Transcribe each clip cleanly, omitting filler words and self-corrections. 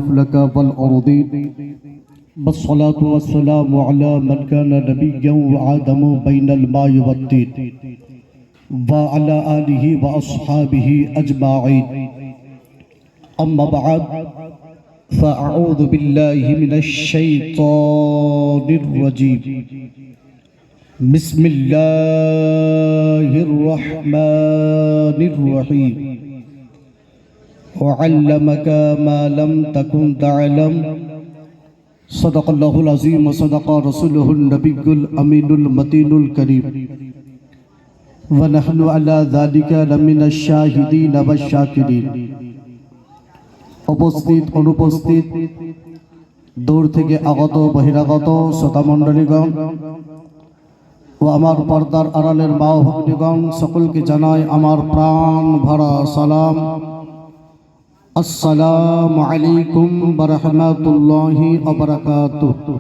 الأفلك والأرضين والصلاة والسلام على من كان نبيا وآدم بين الماء والطين وعلى آله وأصحابه أجمعين أما بعد فأعوذ بالله من الشيطان الرجيم بسم الله الرحمن الرحيم وعلمك ما لم تكن تعلم صدق الله العظيم وصدق رسوله النبي الأمين المتين الكريم ونحن على ذلك لمن الشاهدين والشاكرين উপস্থিত অনুপস্থিত দূর থেকে আগত বহিরাগত শ্রোতা মণ্ডলীগণ ও আমার পর্দার আড়ালের মা ও ভগ্নীগণ সকলকে জানাই আমার প্রাণ ভরা সালাম। আসসালামু আলাইকুম ওয়া রাহমাতুল্লাহি ওয়া বারাকাতুহু।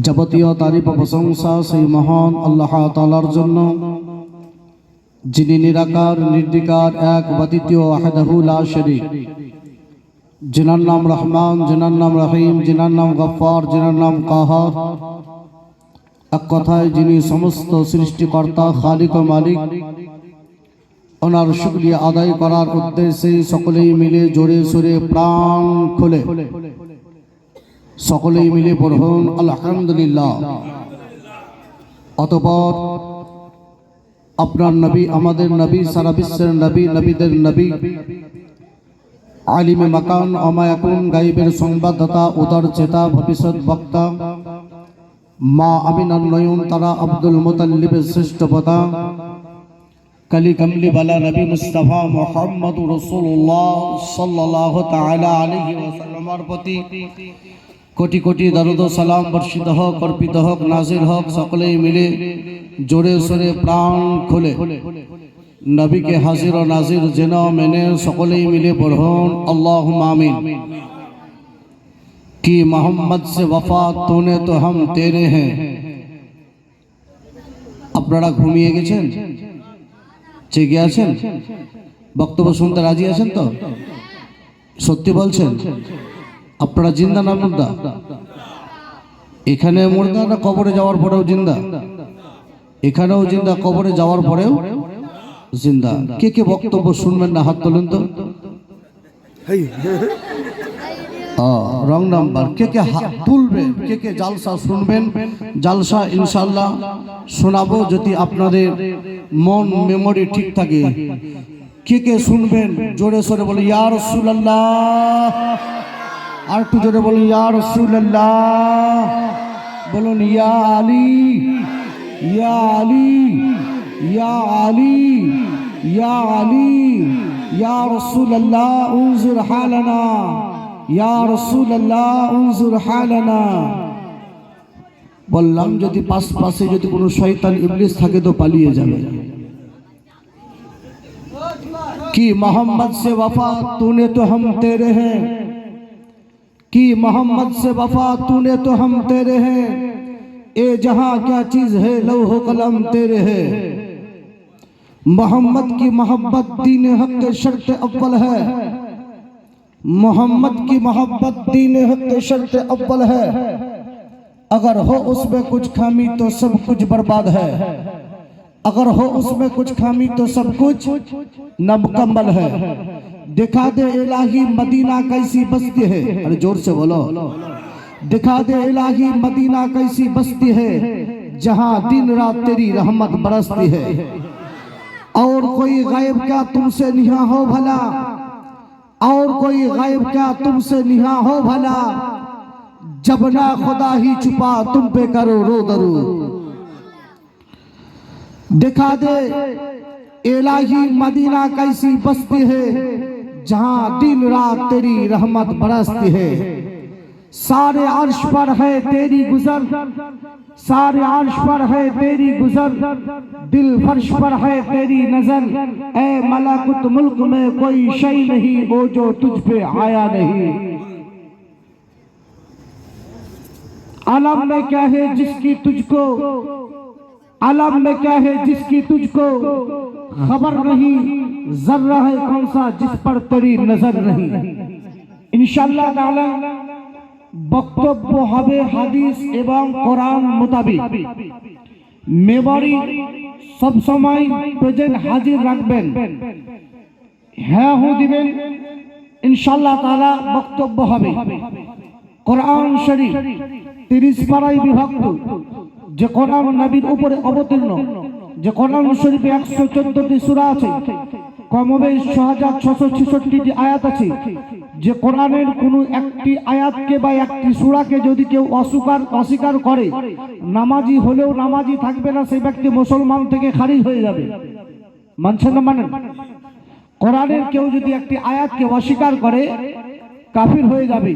যাবতীয় তারিফ ও প্রশংসা সেই মহান আল্লাহ তাআলার জন্য, যিনি নিরাকার নির্বিকার এক অদ্বিতীয় ওয়াহদাহু লা শরীক, जिनार नाम रहमान, जिनार नाम रहीम, जिनार नाम गफ्फार, जिनार नाम काहार, एक कथाय जिनी समस्त सृष्टिकर्ता खालिक व मालिक, ओनार शुक्रिया आदाय करार उद्देश्ये सकलेई मिले जोरे सुरे प्राण खुले सकलेई मिले पढ़ुन आलহামদুলিল্লাহ। अतःपर अपनार नबी, आमादेर नबी, सारा विश्वेर नबी, नबीदेर नबी, आलिमे मकान अमायाकुन गाइबेर संवाददाता, उदार चेता, भविष्यत वक्ता, मा आमिनार नयन तारा, अब्दुल मुत्तालिबेर श्रेष्ठ पता, कली कमली वाला नबी मुस्तफा मुहम्मद रसूलुल्लाह सल्लल्लाहु ताआला अलैहि वसल्लमेर प्रति कोटि कोटि दरुद सालाम बर्षित होक, अर्पित होक, नाजिल होक। सकलेई मिले जोरे सोरे प्राण खुले नबी के हाजिर और नाजिर जेना मैंने सकलेई मिले पढ़ुन अल्लाहुम्मा आमीन। कि मोहम्मद से वफा तूने तो हम तेरे हैं। আপনারা ঘুমিয়ে গেছেন, জেগে আছেন, বক্তব্য শুনতে রাজি আছেন তো? সত্যি বলছেন? আপনারা জিন্দা না মুর্দা? এখানে মুর্দা না কবরে যাওয়ার পরেও জিন্দা? এখানেও জিন্দা, কবরে যাওয়ার পরেও জিন্দা। কে কে বক্তব্য শুনবেন না হাত তোলেন তো। Wrong number. কে কে হাত তুলবেন? কে কে জালসা শুনবেন? জালসা ইনশাআল্লাহ শোনাবো যদি আপনাদের মন মেমোরি ঠিক থাকে। কে কে শুনবেন জোরে সোরে বলে ইয়া রাসূলুল্লাহ। আর একটু জোরে বলুন ইয়া রাসূলুল্লাহ। বলুন ইয়া আলী, ইয়া আলী, या अली, या अली, या रसूल अल्लाह उन्जुर हालना, या रसूल अल्लाह उन्जुर हालना। বললাম যদি পাশে যদি কোনো শয়তান ইবলিস থাকে তো পালিয়ে যাবে। कि मोहम्मद से वफा तूने तो हम तेरे हैं, कि मोहम्मद से वफा तूने तो हम तेरे हैं। ए जहां क्या चीज है लौह कलम तेरे है। मोहम्मद की मोहब्बत दीन हक के शर्त अव्वल है। मोहम्मद की मोहब्बत दीन हक के शर्त अव्वल है। अगर हो उसमें कुछ खामी तो सब कुछ बर्बाद है। अगर हो उसमें कुछ खामी तो सब कुछ नामुकम्मल है। दिखा दे इलाही मदीना कैसी बस्ती है। अरे जोर से बोलो। दिखा दे इलाही मदीना कैसी बस्ती है, जहां दिन रात तेरी रहमत बरसती है। और कोई गायब क्या तुमसे निहा हो भला, और कोई गायब क्या तुमसे निहा हो भला। जब ना खुदा ही छुपा तुम पे करो रो दरूद। दिखा दे इलाही मदीना कैसी बस्ती है, जहां दिन रात तेरी रहमत बरसती है। सारे अर्श पर है तेरी गुजर, सारे अर्श पर है तेरी गुजर। दिल फर्श पर है तेरी नजर। ए मलाकुत मुल्क में कोई शय नहीं वो जो तुझ पे आया नहीं। आलम में क्या है जिसकी तुझको, आलम में क्या है जिसकी तुझको खबर नहीं। जर्रा है कौन सा जिस पर तेरी नजर नहीं। इंशाअल्लाह ताआला বক্তব্য হবে হাদিস এবং কোরআন মোতাবেক। মেমরি সব সময় প্রেজেন্ট হাজির রাখবেন, হ্যাঁ হু দিবেন। ইনশাআল্লাহ তাআলা বক্তব্য হবে। কোরআন শরীফ 30 পারায় বিভক্ত, যে কোরআন নবীর উপরে অবতীর্ণ, যে কোরআন শরীফে 114টি সূরা আছে, কমবেশ 6666টি আয়াত আছে। যে কোরআনের কোনো একটি আয়াতকে বা একটি সূরাকে যদি কেউ অস্বীকার করে, নামাজি হলেও নামাজি থাকবে না, সেই ব্যক্তি মুসলমান থেকে খারিজ হয়ে যাবে। মানছেন না? মানেন? কোরআনের কেউ যদি একটি আয়াতকে অস্বীকার করে কাফির হয়ে যাবে।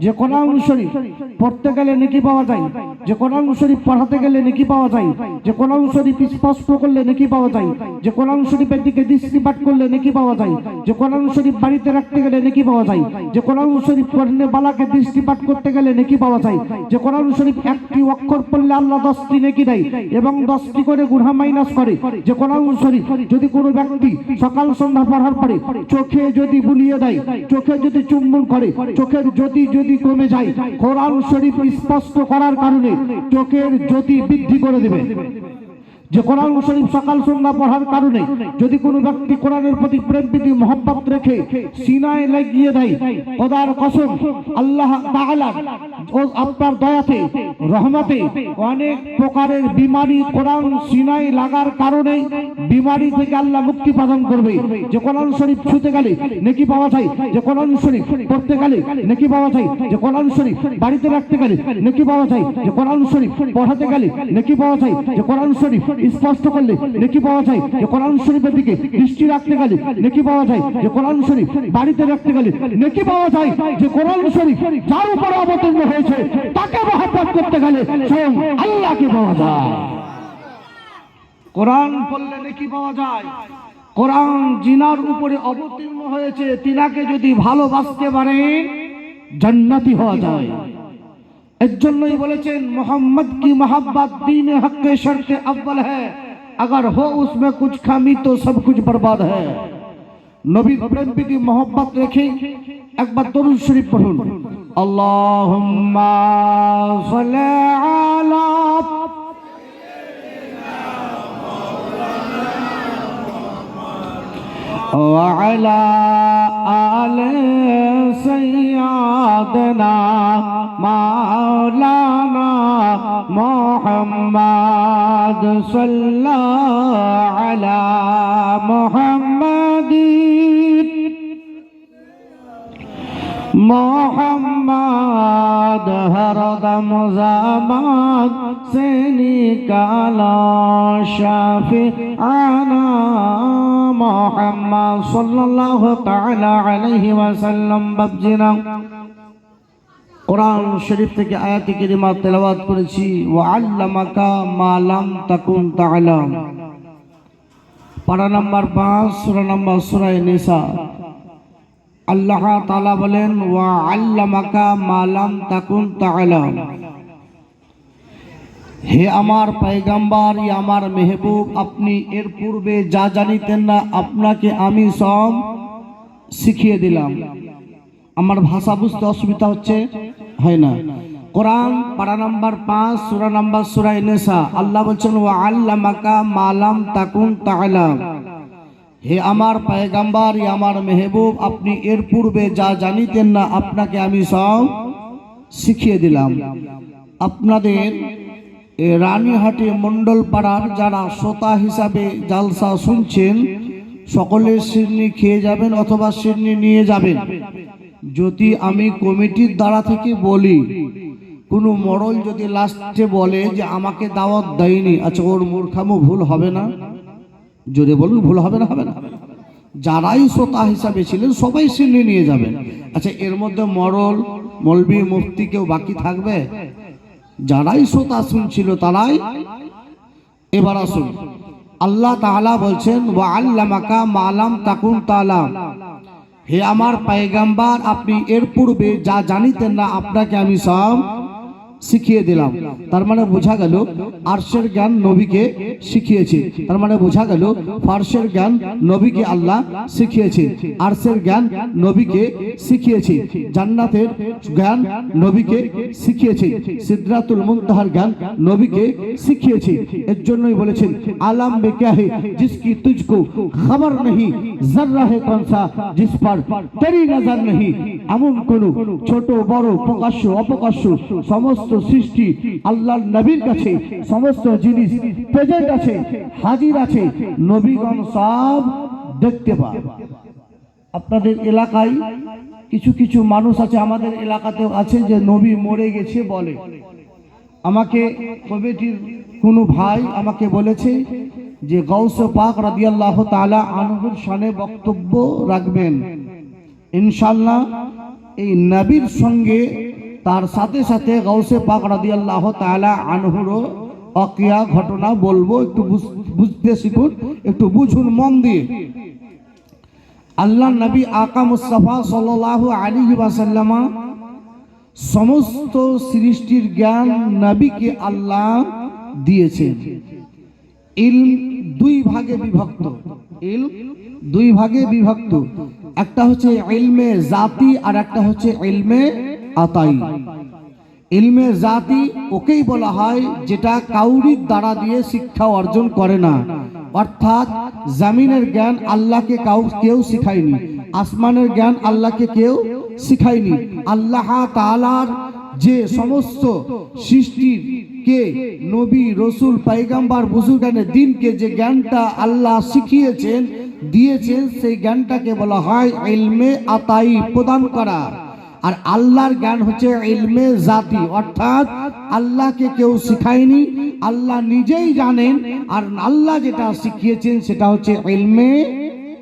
যে কোরআন শরীফ পড়তে গেলে নেকি পাওয়া যায়, যে কোরআন শরীফ পড়াতে গেলে নেকি পাওয়া যায়, যে কোরআন শরীফ স্পষ্ট করলে নেকি পাওয়া যায়, যে কোরআন শরীফের দিকে দৃষ্টিপাত করলে নেকি পাওয়া যায়, যে কোরআন শরীফ বাড়িতে রাখতে গেলে নেকি পাওয়া যায়, যে কোরআন শরীফ পড়লে বালাকে দৃষ্টিপাত করতে গেলে নেকি পাওয়া যায়, যে কোরআন শরীফ একটি অক্ষর পড়লে আল্লাহ 10টি নেকি দেয় এবং 10টি করে গুনাহ মাইনাস করে। যে কোরআন শরীফ যদি কোনো ব্যক্তি সকাল সন্ধ্যা পড়ার পরে চোখে যদি বুলিয়ে দেয়, চোখে যদি চুম্বন করে, চোখের জ্যোতি যদি কমে যায়, কোরআন শরীফ স্পষ্ট করার কারণে চোখের জ্যোতি বৃদ্ধি করে দেবে। যে কোরআন শরীফ সকাল সন্ধ্যা পড়ার কারণে যদি কোনো ব্যক্তি কোরআনের প্রতি প্রেম প্রীতি মহব্বত রেখে সিনায় লাগিয়ে দেয়, খোদার কসম আল্লাহ তাআলা ও আপনার দয়াতে রহমতে অনেক প্রকারের বিমারি কোরআন সিনায় লাগার কারণে বিমারি থেকে আল্লাহ মুক্তি প্রদান করবে। যে কোরআন শরীফ ছুঁতে গেলে নেকি পাওয়া যায়, যে কোরআন শরীফ পড়তে গেলে নেকি পাওয়া যায়, যে কোরআন শরীফ বাড়িতে রাখতে গেলে নেকি পাওয়া যায়, যে কোরআন শরীফ পড়াতে গেলে নেকি পাওয়া যায়, যে কোরআন শরীফ স্পষ্ট করলে নেকি পাওয়া যায়, যে কোরআন শরীফের দিকে দৃষ্টি রাখতে গেলে নেকি পাওয়া যায়, যে কোরআন শরীফ বাড়িতে রাখতে গেলে নেকি পাওয়া যায়, যে কোরআন শরীফ যার উপরে অবতীর্ণ হয়েছে তাকে মহব্বত করতে গেলে স্বয়ং আল্লাহকে পাওয়া যায়। কোরআন পড়লে নেকি পাওয়া যায়। কোরআন জিনার উপরে অবতীর্ণ হয়েছে, তিনাকে যদি ভালোবাসতে পারে জান্নাতি হওয়া যায়। इस জন্যই বলেছেন मोहम्मद की मोहब्बत दीन हक के शर्त अव्वल है, अगर हो उसमें कुछ खामी तो सब कुछ बर्बाद है। नबी प्रेम की मोहब्बत रेखे एक बार दुरूद शरीफ पढ़ुन, अल्लाहुम्मा सल्ली अला व अला आले सय्यदना मौलाना मोहम्मद सल्लल्लाहु अला मुहम्मदिन मोहम्मद हरदम ज़मान से निकाला शाफ़िआना मोहम्मद सल्लल्लाहु ताला अलैहि वसल्लम। बाबजीना कुरान शरीफ থেকে আয়াত কারিমা তেলাওয়াত করেছি, ওয়া আল্লামাকা মা লাম তাকুন তা'লাম। পারা নাম্বার 5 সূরা নাম্বার সূরা নিসা। আল্লাহ তাআলা বলেন ওয়া আল্লামাকা মা লাম তাকুন তা'লাম, হে আমার পয়গম্বর, হে আমার মেহবুব, আপনি এর পূর্বে যা জানিতেন না আপনাকে আমি সব শিখিয়ে দিলাম। আমার ভাষা বুঝতে অসুবিধা হচ্ছে? হয় না? কোরআন পারা নাম্বার 5 সূরা নাম্বার সূরা নিসা, আল্লাহ বলেন ওয়া আল্লামাকা মা লাম তাকুন তা'লাম, হে আমার পয়গম্বর, হে আমার মেহবুব, আপনি এর পূর্বে যা জানিতেন না আপনাকে আমি সব শিখিয়ে দিলাম। আপনাদের রানীহাটি মন্ডল পাড়ার যারা শ্রোতা হিসাবে জালসা শুনছেন, সকলের সিরনি খেয়ে যাবেন অথবা সিরনি নিয়ে যাবেন। যদি আমি কমিটির দ্বারা থেকে বলি, কোনো মরল যদি লাস্টে বলে যে আমাকে দাওয়াত দেয়নি, আচ্ছা ওর মূর্খামো ভুল হবে না? যদি বলুন ভুল হবে না? হবে না। যারাই শ্রোতা হিসাবে ছিলেন সবাই সিরনি নিয়ে যাবেন। আচ্ছা এর মধ্যে মরল মৌলবি মুফতি কেউ বাকি থাকবে? যারাই শ্রোতা শুনছিল তারাই। এবার আসুন, আল্লাহ তাআলা বলছেন ওয়া আল্লামাকা মা লাম তাকুন তা'লাম, হে আমার পয়গম্বর, আপনি এর পূর্বে যা জানিতেন না আপনাকে আমি সব শিখিয়ে দিলাম। তার মানে বোঝা গেল আরশের জ্ঞান নবীকে শিখিয়েছে। তার মানে বোঝা গেল ফারশের জ্ঞান নবীকে আল্লাহ শিখিয়েছে, আরশের জ্ঞান নবীকে শিখিয়েছে, জান্নাতের জ্ঞান নবীকে শিখিয়েছে, সিদরাতুল মুনতাহার জ্ঞান নবীকে শিখিয়েছে। এর জন্যই বলেছেন আলাম বে ক্যা হে জিসকি তুঝকো খবর নেহি, জর্রা হে কনসা জিস পর তেরি নজর নেহি। এমন কোন ছোট বড় প্রকাশ্য অপ্রকাশ্য সমস্ত সৃষ্টি আল্লাহর নবীর কাছে সমস্ত জিনিস প্রেজেন্ট আছে, হাজির আছে, নবীগণ সব দেখতে পায়। আপনাদের এলাকায় কিছু কিছু মানুষ আছে, আমাদের এলাকাতেও আছে, যে নবী মরে গেছে বলে। আমাকে কমিটির কোনো ভাই আমাকে বলেছে যে গাউসে পাক রাদিয়াল্লাহু তাআলা আনহুর শানে বক্তব্য রাখবেন ইনশাআল্লাহ। এই নবীর সঙ্গে তার সাথে সাথে গাউসে পাক রাদিয়াল্লাহু তাআলা আনহুরও ওয়াকিয়া ঘটনা বলবো। একটু বুঝতে শিখুন, একটু বুঝুন মন দিয়ে। আল্লাহ নবী আকা মুস্তাফা সাল্লাল্লাহু আলাইহি ওয়াসাল্লাম সমস্ত সৃষ্টির জ্ঞান নবীকে আল্লাহ দিয়েছেন। ইলম দুই ভাগে বিভক্ত, ইলম দুই ভাগে বিভক্ত। একটা হচ্ছে ইলমে জাতি আর একটা হচ্ছে ইলমে আতাই। ইলমে জাতি ওকেই বলা হয় যেটা কাউরির দ্বারা দিয়ে শিক্ষা অর্জন করে না, অর্থাৎ জমিনের জ্ঞান আল্লাহকে কেউ শিখায়নি, আসমানের জ্ঞান আল্লাহকে কেউ শিখায়নি। আল্লাহ তাআলার যে সমস্ত সৃষ্টির কে নবী রসুল পয়গম্বর বুজুর্গানে দিনকে যে জ্ঞানটা আল্লাহ শিখিয়েছেন দিয়েছেন, সেই জ্ঞানটাকে বলা হয় ইলমে আতাই, প্রদান করা। আর আল্লাহর জ্ঞান হচ্ছে ইলমে জাতি, অর্থাৎ আল্লাহকে কেউ শিখায়নি, আল্লাহ নিজেই জানেন। আর আল্লাহ যেটা শিখিয়েছেন সেটা হচ্ছে ইলমে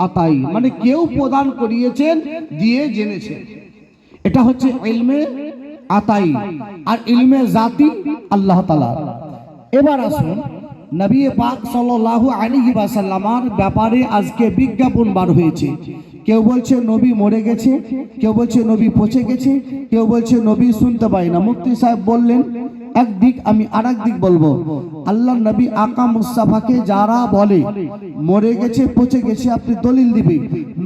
আতাই, মানে কেউ প্রদান করিয়েছেন, দিয়ে জেনেছেন। এটা হচ্ছে ইলমে আতাই। আর ইলমে জাতি আল্লাহ তাআলা। এবার আসুন নবী পাক সাল্লাল্লাহু আলাইহি ওয়াসাল্লামের ব্যাপারে আজকে বিজ্ঞাপন বার হয়েছে। কেউ বলছে নবী মরে গেছে, কেউ বলছে নবী পচে গেছে, কেউ বলছে নবী শুনতে পায় না। মুফতি সাহেব বললেন একদিক, আমি আরেক দিক বলবো। আল্লাহ নবী আকা মুস্তাফাকে যারা বলে মরে গেছে পচে গেছে, আপনি দলিল দিবে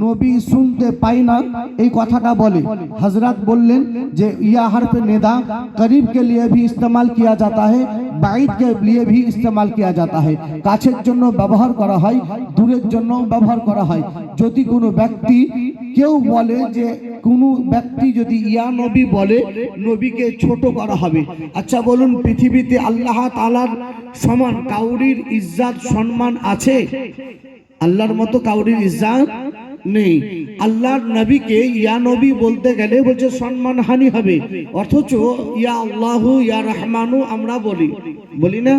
নবী শুনতে পায় না এই কথাটা বলে। হযরত বললেন যে ইয়া হরফে নিদা करीब के लिए भी इस्तेमाल किया जाता है, बाइद के लिए भी इस्तेमाल किया जाता है। কাছের জন্য ব্যবহার করা হয়, দূরের জন্য ব্যবহার করা হয়। যদি কোনো ব্যক্তি কেউ বলে যে কোনো ব্যক্তি যদি ইয়া নবী বলে, নবীকে ছোট করা হবে। আচ্ছা বলুন, পৃথিবীতে আল্লাহ তাআলার সমান কাউরির ইজ্জত সম্মান আছে? আল্লাহর মতো কাউরির ইজ্জত নেই। আল্লাহর নবীকে ইয়া নবী বলতে গেলে বলছে সম্মান হানি হবে, অথচ ইয়া আল্লাহু ইয়া রহমানু আমরা বলি, বলি না?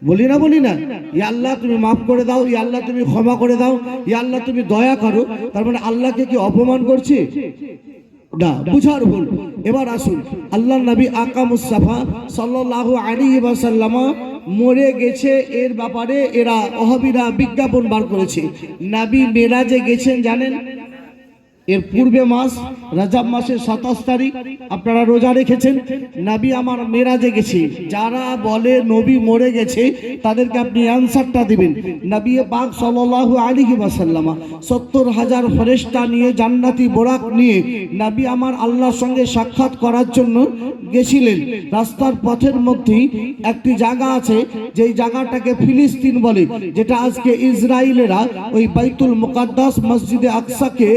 বলি না? বলি না? ইয়া আল্লাহ তুমি মাফ করে দাও, ইয়া আল্লাহ তুমি ক্ষমা করে দাও, ইয়া আল্লাহ তুমি দয়া করো। তার মানে আল্লাহকে কি অপমান করছে? না, বুঝার ভুল। এবার আসুন, আল্লাহ নবী আকা মুস্তাফা সাল্লাল্লাহু আলাইহি ওয়াসাল্লাম মরে গেছে, এর ব্যাপারে এরা ওহাবীরা বিজ্ঞাপন বার করেছে। নবী মেরাজে গেছেন জানেন? এর পূর্বে মাস রজব মাসের 27 তারিখ আপনারা রোজা রেখেছেন। নবী আমার মেরাজে গেছে। যারা বলে নবী মরে গেছে তাদেরকে আপনি অ্যানসারটা দিবেন। নবী পাক সাল্লাল্লাহু আলাইহি ওয়াসাল্লাম 70,000 ফেরেশতা নিয়ে জান্নাতি বোরাক নিয়ে নবী আমার আল্লাহর সঙ্গে সাক্ষাৎ করার জন্য গেছিলেন। রাস্তার পথের মধ্যেই একটি জায়গা আছে, যেই জায়গাটাকে ফিলিস্তিন বলে, যেটা আজকে ইসরায়েলেরা ওই বাইতুল মুকাদ্দাস মসজিদে আকসাকে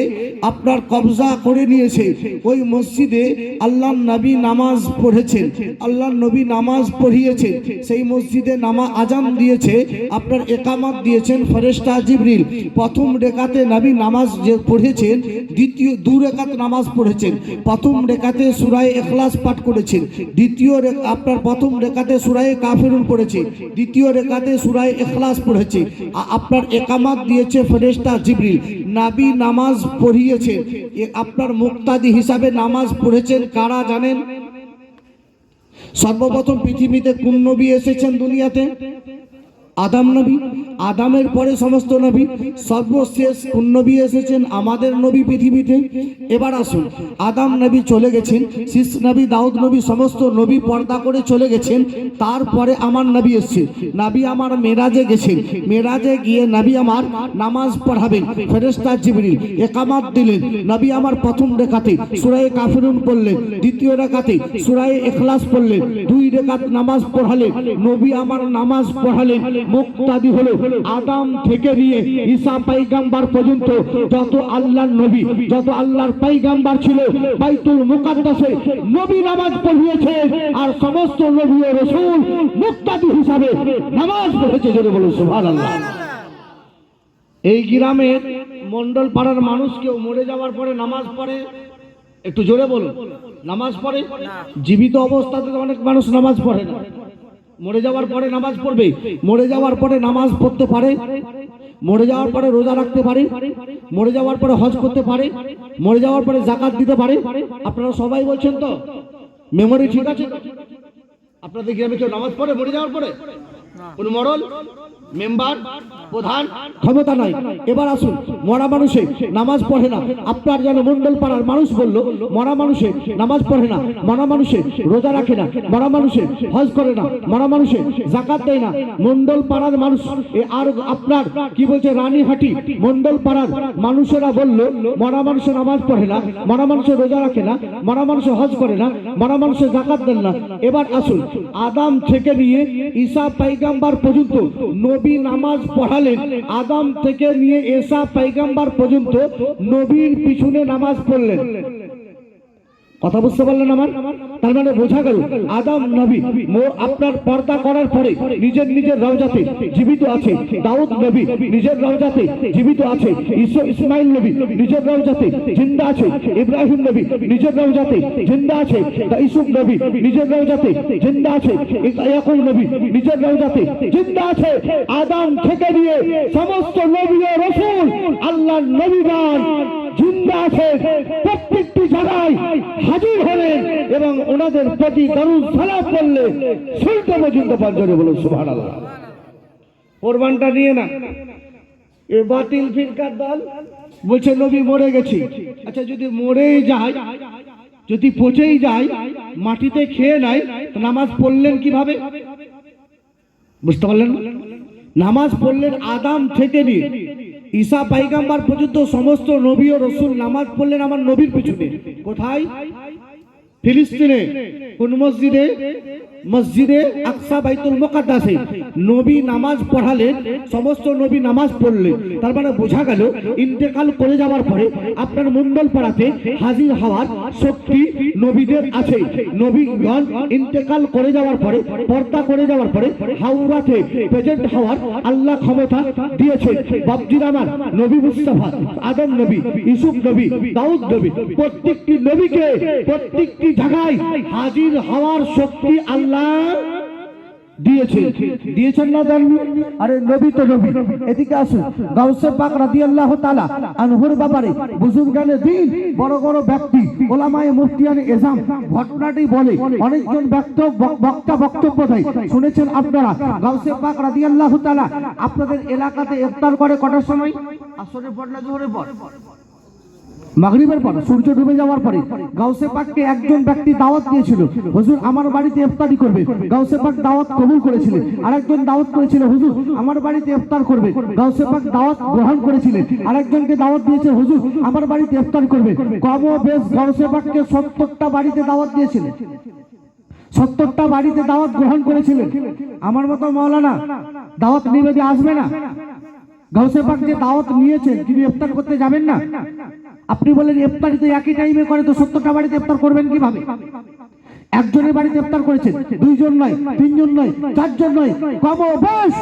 আপনার কবজা করে নিয়েছে। ওই মসজিদে আল্লাহর নবী নামাজ পড়েছেন, আল্লাহর নবী নামাজ পড়িয়েছেন। সেই মসজিদে আজান দিয়েছে, আপনার একামত দিয়েছেন ফেরেশতা জিবরিল। প্রথম রেকাতে নবী নামাজ যে পড়েছেন, দ্বিতীয় 2 রেকাত নামাজ পড়েছেন। প্রথম রেকাতে সূরা ইখলাস পাঠ করেছেন, দ্বিতীয় আপনার প্রথম রেকাতে সূরা কাফিরুন পড়েছে, দ্বিতীয় রেকাতে সূরা ইখলাস পড়েছে। আপনার একামত দিয়েছে ফেরেশতা জিবরিল। নবী নামাজ পড়িয়েছেন, আপনার মুক্তাদি হিসাবে নামাজ পড়েছেন কারা জানেন? সর্বপ্রথম পৃথিবীতে কোন নবী এসেছেন দুনিয়াতে? আদম নবী, আদামের পরে সমস্ত নবী, সর্বশেষ কোন নবী এসেছেন? আমাদের নবী পৃথিবীতে। এবার আসুন, আদম নবী চলে গেছেন, শীষ নবী, দাউদ নবী, সমস্ত নবী পর্দা করে চলে গেছেন। তারপরে আমার নবী এসেছে। নবী আমার মেরাজে গেছেন, মেরাজে গিয়ে নবী আমার নামাজ পড়াবেন, ফেরেশতা জিবরিল একামাত দিলেন। নবী আমার প্রথম রেখাতে সূরা কাফিরুন পড়লেন, দ্বিতীয় রেখাতে সূরা ইখলাস পড়লেন, 2 রেখাত নামাজ পড়ালেন। নবী আমার নামাজ পড়ালেন। মুক্তাদি হলো আদম থেকে নিয়ে ঈসা পয়গম্বর পর্যন্ত যত আল্লাহর নবী, যত আল্লাহর পয়গম্বর ছিল, বাইতুল মুকাদ্দাসে নবী নামাজ পড়িয়েছে। আর সমস্ত নবী ও রাসূল মুক্তাদি হিসাবে নামাজ পড়েছে। জোরে বলুন সুবহানাল্লাহ। এই গ্রামের মন্ডল পাড়ার মানুষ কেউ মরে যাওয়ার পরে নামাজ পড়ে? একটু জোরে বলুন। নামাজ পড়ে? জীবিত অবস্থাতে অনেক মানুষ নামাজ পড়ে না, মরে যাওয়ার পরে নামাজ পড়বে। মরে যাওয়ার পরে নামাজ পড়তে পারে, মরে যাওয়ার পরে রোজা রাখতে পারে, মরে যাওয়ার পরে হজ করতে পারে, মরে যাওয়ার পরে যাকাত দিতে পারে। আপনারা সবাই বলছেন তো? মেমোরি ঠিক আছে? আপনাদের গ্রামে কেউ নামাজ পড়ে মরে যাওয়ার পরে? কোন মরল মেম্বার প্রধান ক্ষমতা নাই। এবার আসুন, মরা মানুষে নামাজ পড়ে না। আপনার যেন মন্ডল পাড়ার মানুষ বলল মরা মানুষে নামাজ পড়ে না, মরা মানুষে রোজা রাখে না, মরা মানুষে হজ করে না, মরা মানুষে যাকাত দেয় না। মন্ডল পাড়ার মানুষ আর আপনার কি বলছে রানীহাটি মন্ডল পাড়ার মানুষেরা বলল মরা মানুষে নামাজ পড়ে না, মরা মানুষে রোজা রাখে না, মরা মানুষে হজ করে না, মরা মানুষে যাকাত দেন না। এবার আসুন, আদম থেকে নিয়ে ঈসা পয়গম্বর পর্যন্ত নবী নামাজ পড়ালেন। আদম থেকে নিয়ে ঈসা পয়গম্বর পর্যন্ত নবীর পিছনে নামাজ পড়লেন। কথা বুঝতে পারলেন আমার? তার মানে বোঝা গেল আদম নবী আপনার পর্দা করার পরে নিজের নিজের রওজাতে জীবিত আছে। দাউদ নবী নিজের রওজাতে জীবিত আছে। ইসমাইল নবী নিজের রওজাতে জিন্দা আছে। ইব্রাহিম নবী নিজের রওজাতে জিন্দা আছে। ইউসুফ নবী নিজের রওজাতে জিন্দা আছে। ইয়াকুব নবী নিজের রওজাতে জিন্দা আছে। আদম থেকে নিয়ে সমস্ত নবী ও রাসূল আল্লাহর নবীগণ জিন্দা আছে, প্রত্যেকটি জায়গায় হাজির হলেন এবং ওনাদের প্রতি দরুদ সালাম করলে শুনতে পর্যন্ত পর্যন্ত বলে সুবহানাল্লাহ। কোরবানটা নিয়ে না এ বাতিল ফিরকার দল বলছে নবী মরে গেছে। আচ্ছা, যদি মরেই যায়, যদি পচেই যায়, মাটিতে খেয়ে নাই, নামাজ পড়লেন কিভাবে? বুঝতে পারলেন? নামাজ পড়লেন আদম থেকে নিয়ে ঈসা পয়গম্বর পর্যন্ত সমস্ত নবী ও রাসূল নামাজ পড়লেন আমার নবীর পিছনে। কোথায়? ফিলিস্তিনে। কোন মসজিদে? মসজিদে আকসা বাইতুল মুকাদ্দাসে নবী নামাজ পড়ালেন, সমস্ত নবী নামাজ পড়লেন। তার মানে বোঝা গেল ইন্তেকাল করে যাওয়ার পরে আপনার মন্ডল পাড়াতে হাজির হওয়ার শক্তি নবীদের আছে। নবীগণ ইন্তেকাল করে যাওয়ার পরে, পর্দা করে যাওয়ার পরে হাওরাতে প্রেজেন্ট হওয়ার আল্লাহ ক্ষমতা দিয়েছে। বাপজির আমার নবী মুস্তাফা, আদম নবী, ইউসুফ নবী, দাউদ নবী, প্রত্যেকটি নবীকে প্রত্যেকটি জায়গায় হাজির হওয়ার শক্তি আল্লাহ দিয়েছে। দিয়েছেন না জানবি? আরে নবী তো নবী। এদিকে আসুন, গাউসে পাক রাদিয়াল্লাহু তাআলা আনহুর ব্যাপারে বুজুর্গানে দ্বীন বড় বড় ব্যক্তি ওলামায়ে মুফতিয়ানে এজাম ঘটনাটি বলে। অনেকজন বক্তা বক্তব্য দেয়, শুনেছেন আপনারা। গাউসে পাক রাদিয়াল্লাহু তাআলা আপনাদের এলাকাতে ইফতার করে কটার সময়? আসরের পর না জোহরের পর? মাগরিবের পর, সূর্য ডুবে যাওয়ার পরে। গাউসে পাককে একজন ব্যক্তি দাওয়াত দিয়েছিল, হুজুর আমার বাড়িতে ইফতারি করবে। গাউসে পাক দাওয়াত কবুল করেছিলেন। আরেকজন দাওয়াত করেছিল, হুজুর আমার বাড়িতে ইফতার করবে। গাউসে পাক দাওয়াত গ্রহণ করেছিলেন। আরেকজনকে দাওয়াত দিয়েছে, হুজুর আমার বাড়িতে ইফতার করবে। কম বেশ গাউসে পাককে 70টা বাড়িতে দাওয়াত দিয়েছিলেন, 70টা বাড়িতে দাওয়াত গ্রহণ করেছিলেন। আমার মতো মাওলানা দাওয়াত নিবে যে আসবে না? গাউসে পাক যে দাওয়াত নিয়েছেন, তিনি ইফতার করতে যাবেন না? আপনি বলেন ইফতারি তো একই টাইমে করে, তো 70টা বাড়িতে ইফতার করবেন কিভাবে? একজনের বাড়িতে ইফতার করেছেন, 2 জন নয়, 3 জন নয়, 4 জন নয়, কম বেশ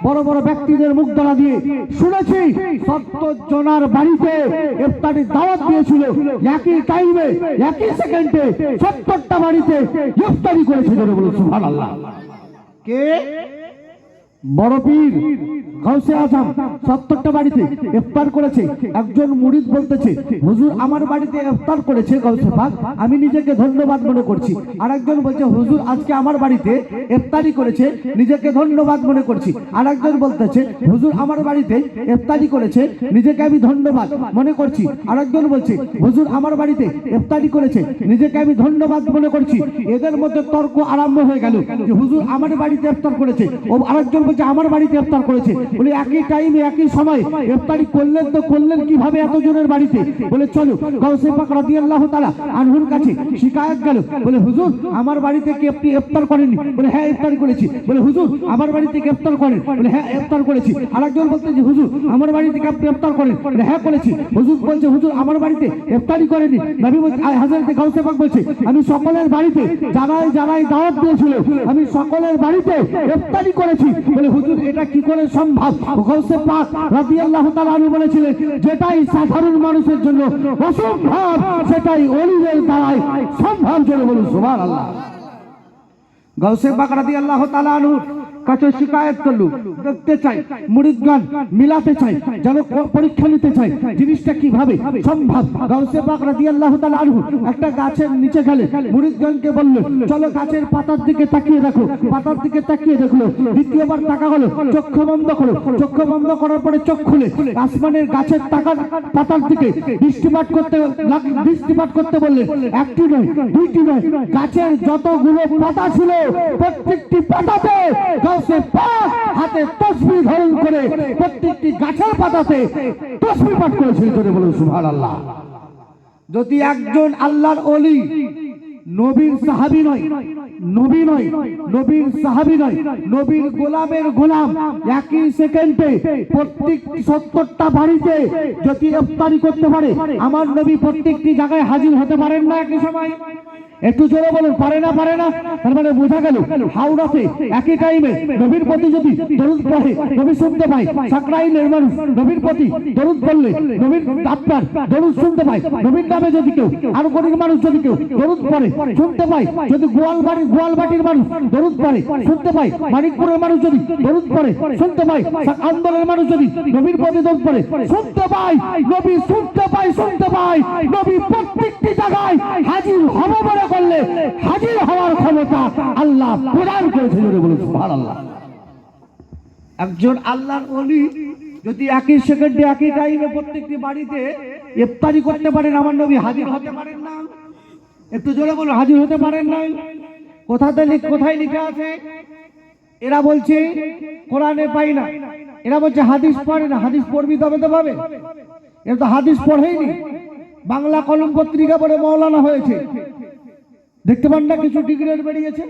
বড় বড় ব্যক্তিদের মুখ দ্বারা দিয়ে শুনেছি 70 জনের বাড়িতে ইফতারির দাওয়াত দিয়েছিল। একই টাইমে একই সেকেন্ডে 70টা বাড়িতে ইফতারি করেছে। বলুন সুবহানাল্লাহ। কে? বড় পীর গাউসে আজম 70টা বাড়িতে ইফতার করেছে। একজন মুরিদ বলতেছে, হুজুর আমার বাড়িতে ইফতার করেছে গাউসে পাক, আমি নিজেকে ধন্যবাদ মনে করছি। আর একজন বলছে, হুজুর আজকে আমার বাড়িতে ইফতারি করেছে, নিজেকে ধন্যবাদ মনে করছি। আর একজন বলতেছে, হুজুর আমার বাড়িতে ইফতারি করেছে, নিজেকে আমি ধন্যবাদ মনে করছি। আর একজন বলছে, হুজুর আমার বাড়িতে ইফতারি করেছে, নিজেকে আমি ধন্যবাদ মনে করছি। এদের মধ্যে তর্ক আরম্ভ হয়ে গেল যে হুজুর আমার বাড়িতে ইফতার করেছে, ও আরেকজন বলছে আমার বাড়িতে ইফতার করেছে। বলে একই টাইমে একই সময় ইফতারি করলেন তো করলেন কিভাবে এতজনের বাড়িতে? বলে চলো গাউসে পাক রাদিয়াল্লাহু তাআলা আনহুর কাছে শিকায়ত গেল। বলে হুজুর আমার বাড়িতে কি আপনি ইফতার করেননি? বলে হ্যাঁ ইফতার করেছি। বলে হুজুর আমার বাড়িতে কি ইফতার করেন? বলে হ্যাঁ ইফতার করেছি। আরেকজন বলতে যে হুজুর আমার বাড়িতে কি আপনি ইফতার করেন? বলে হ্যাঁ করেছি। হুজুর বলছে, হুজুর আমার বাড়িতে ইফতারি করেনি। নবী বলছে, হযরত গাউসে পাক বলছে, আমি সকলের বাড়িতে যারাই যারাই দাওয়াত দিয়েছিল আমি সকলের বাড়িতে ইফতারি করেছি। বলে হুজুর এটা কি করে সম্ভব? গাউসে পাক রাদিয়াল্লাহু তাআলা আনহু বলেছিলেন, যেটাই সাধারণ মানুষের জন্য অসম্ভব সেটাই ওলিদের দ্বারাই সম্ভব। জোরে বলুন সুবহানাল্লাহ। গাউসে পাক রাদিয়াল্লাহু তাআলা আনহু কাছে শিকায়ত করলো, দেখতে চাই মুরিদগণ মিলাতে চাই, যেন পরীক্ষা নিতে চাই জিনিসটা কিভাবে সম্ভব। গাউসে পাক রাদিয়াল্লাহু তাআলা আনহু একটা গাছের নিচে গেলে মুরিদগণকে বলল, চলো গাছের পাতার দিকে তাকিয়ে দেখো। পাতার দিকে তাকিয়ে দেখলো, দ্বিতীয়বার তাকা হলো, চক্ষু বন্ধ করো। চক্ষু বন্ধ করার পরে চোখ খুলে আসমানের গাছের পাতার দিকে দৃষ্টিপাত করতে বললেন। একটি নয়, দুইটি নয়, গাছের যতগুলো পাতা ছিল প্রত্যেকটি পাতাতে গাউসে পাক হাতে তাসবিহ ধারণ করে প্রত্যেকটি গাছের পাতাতে তাসবিহ পাঠ করেছিল। জোরে বলুন সুবহানাল্লাহ। যদি একজন আল্লাহর ওলি, নবীর সাহাবী নয়, নবী নয়, নবীর সাহাবী নয়, নবীর গোলামের গোলাম, একই সেকেন্ডে প্রত্যেক 70টা বাড়িতে যদি ইফতারি করতে পারে, আমার নবী প্রত্যেকটি জায়গায় হাজির হতে পারেন না একই সময়? একটু জোরে বলুন, পারে না? পারে না? তার মানে বোঝা গেল হাওড়াতে একই টাইমে নবীর প্রতি যদি দরুদ পড়ে নবী শুনতে পায়, সাকরাইলের মানুষ নবীর প্রতি দরুদ পড়লে নবীর আত্মার দরুদ শুনতে পায়। নবীর নামে যদি কেউ, আর গরিব মানুষ যদি কেউ দরুদ পড়ে শুনতে পায়, যদি গোয়ালবাটির মানুষ দরুদ পড়ে শুনতে পায়, মানিকপুরের মানুষ যদি দরুদ পড়ে শুনতে পায়, আন্দোলনের মানুষ যদি নবীর প্রতি দরুদ পড়ে শুনতে পায়, নবী শুনতে পায়, শুনতে পায়, নবী প্রত্যেকটি জায়গায় হাজির হবে বলে করলে হাজির হওয়ার ক্ষমতা আল্লাহ প্রদান করেছে। জোরে বলুন সুবহানাল্লাহ। একজন আল্লাহর ওলি যদি একই সেকেন্ডে একই টাইমে প্রত্যেকটি বাড়িতে ইফতারি করতে পারেন, আমার নবী হাজির হতে পারেন না? একটু জোরে বলুন, হাজির হতে পারেন না? কোথায় লেখা আছে? এরা বলছে কোরআনে পাই না, এরা বলছে হাদিস পড়ে না। হাদিস পড়বি তবে তো পাবে। এরা তো হাদিস পড়েইনি, বাংলা কলম পত্রিকা পড়ে মাওলানা হয়েছে। দেখতে পান না কিছু ডিগ্রেড বেরিয়েছে,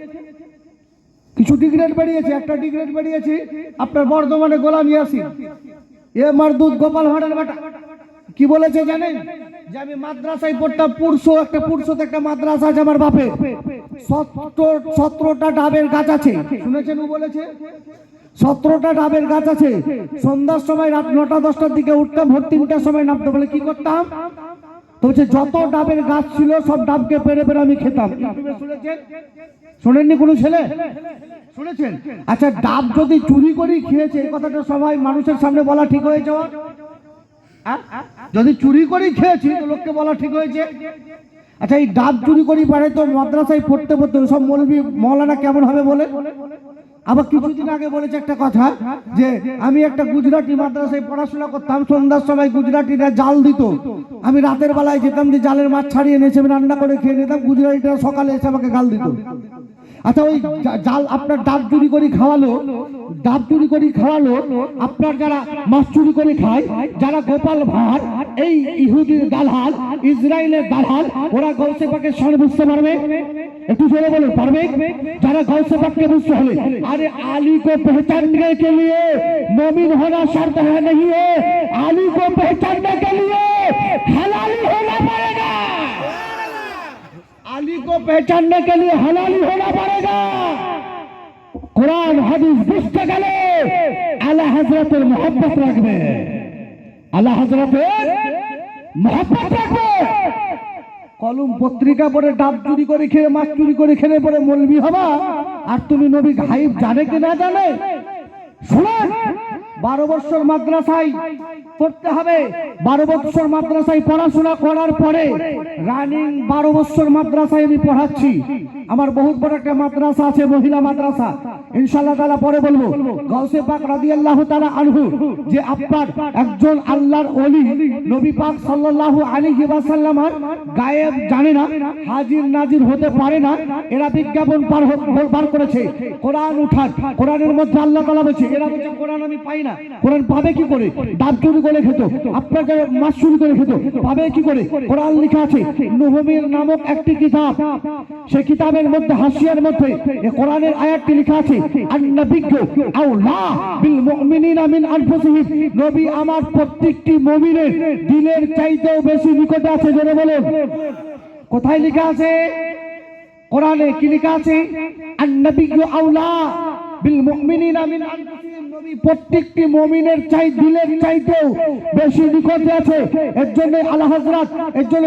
কিছু ডিগ্রেড বেরিয়েছে। একটা ডিগ্রেড বেরিয়েছে আপনার বর্ধমানে গোলাম ইয়াসিন, এ মারদুদ গোপাল ভাড়ের বেটা। কি বলেছে জানেন? যে আমি মাদ্রাসায় পড়তাম, পুরসোতে একটা মাদ্রাসা আছে আমার বাপে, 17টা ডাবের গাছ আছে। শুনেছেন? ও বলেছে 17টা ডাবের গাছ আছে। সন্ধ্যার সময় রাত 9টা 10টার দিকে উঠতাম, ভোর 3টার সময় নামতে। বলে কি করতাম? তো বলছে যত ডাবের গাছ ছিল সব ডাবকে পেরে পেরে আমি খেতাম। শুনেছেন? শোনেননি কোনো ছেলে? শুনেছেন? আচ্ছা, ডাব যদি চুরি করে খেয়েছে, এই কথাটা সবাই মানুষের সামনে বলা ঠিক হয়েছে? যদি চুরি করে খেয়েছি তো লোককে বলা ঠিক হয়েছে? আচ্ছা, এই ডাব চুরি করে পারে তো মাদ্রাসায় পড়তে পড়তে সব মৌলবি মৌলানা কেমন হবে বলে? আবার কিছুদিন আগে বলেছে একটা কথা, যে আমি একটা গুজরাটি মাদ্রাসায় পড়াশোনা করতাম, সন্ধ্যার সময় গুজরাটিরা জাল দিত, আমি রাতের বেলায় যেতাম, যে জালের মাছ ছাড়িয়ে এনেছে আমি রান্না করে খেয়ে নিতাম, গুজরাটিরা সকালে এসে আমাকে গাল দিত। আচ্ছা, ওই জাল আপনার ডাব চুরি করে খাওয়ালো, ডাব চুরি করে খাওয়ালো, আপনার যারা মাছ চুরি করে খায়, যারা গোপাল ভাঁড়, এই ইহুদির দালাল, ইসরায়েলের দালাল, ওরা গাউসে পাকের সামনে বুঝতে পারবে? একটু জোরে বলুন, পারবে? যারা গাউসে পাককে বুঝতে হলে, अरे आली को पहचानने के लिए मोमिन होना शर्त है नहीं है, आली को पहचानने के लिए हलाली होना पड़ेगा, आली को पहचानने के लिए हलाली होना पड़ेगा। कुरान हदीस बुझते गले आला हजरतेर मोहब्बत रखबे, आला हजरतेर मोहब्बत रखबे। কলম পত্রিকা পড়ে ডাব চুরি করে খেয়ে, মাছ চুরি করে খেলে পরে মৌলবি হবা, আর তুমি নবী গায়েব জানে কি না জানে? শুনেন, 12 বছর মাদ্রাসায় পড়তে হবে। 12 বছর মাদ্রাসায় পড়াশোনা করার পরে রানিং 12 বছর মাদ্রাসায় আমি পড়াচ্ছি। আমার বহুত বড় একটা মাদ্রাসা আছে, মহিলা মাদ্রাসা, ইনশাআল্লাহ তাআলা পরে বলবো। গাউসে পাক রাদিয়াল্লাহু তাআলা আনহু যে আপনার একজন আল্লাহর ওলি, নবী পাক সাল্লাল্লাহু আলাইহি ওয়াসাল্লামের গায়েব জানে না, হাজির নাজির হতে পারে না, এরা বিজ্ঞাপন বার করেছে কোরআন উঠান। কোরআনের মধ্যে আল্লাহ তাআলা বলেছে, এরা বলছে কোরআন আমি পাই না। কোরআন পাবে কি করে? ডাব চুরি করে খেত, আপনাকে মাছ চুরি করে খেত, পাবে কি করে? কোরআন লেখা আছে নুহমির নামক একটি কিতাব, সেই কিতাবের মধ্যে হাসিয়ার মধ্যে এই কোরআনের আয়াতটি লেখা আছে, আন-নাবিয়্যু আওলা বিল মুমিনিনা মিন আনফুসিহিম, নবী আমার প্রত্যেকটি মুমিনের দিলের চাইতেও বেশি নিকটে আছে। জোরে বলুন, কোথায় লেখা আছে? কোরআনে কি লেখা আছে? আন-নাবিয়্যু আওলা বিল মুমিনিনা মিন আনফুসিহিম, নবী প্রত্যেকটি মুমিনের দিলের চাইতেও বেশি নিকটে আছে। এর জন্য আলা হযরত, এর জন্য